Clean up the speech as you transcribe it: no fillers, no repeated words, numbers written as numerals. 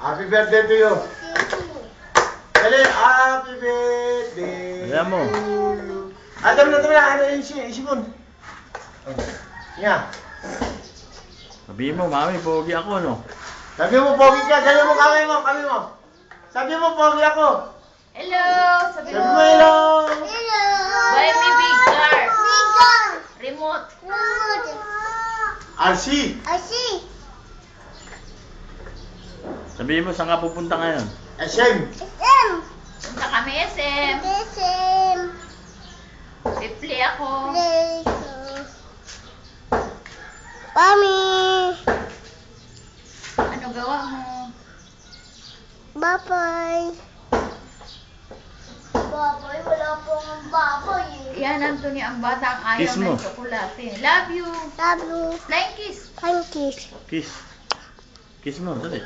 Happy birthday to you. Dali, happy birthday. Alam mo. Dami na. Ano yung sipon? Nga. Sabihin mo, mami, pogi ako, no? Sabi mo, pogi ka. Sabi mo, kami mo. Sabi mo, pogi ako. Hello! Sabi Sabi mo, mo, hello. buy me big car. Remote. RC. Sabihin mo, saan ka pupunta ngayon? SM. Punta kami SM. Replay ako. Ano gawa mo? Baboy, wala pong baboy. Yan, Anthony, ang batang ayaw Kiss mo. ng tsokolate. Love you. Love you. Flying kiss. Thank you. Kiss. Kiss mo, dali.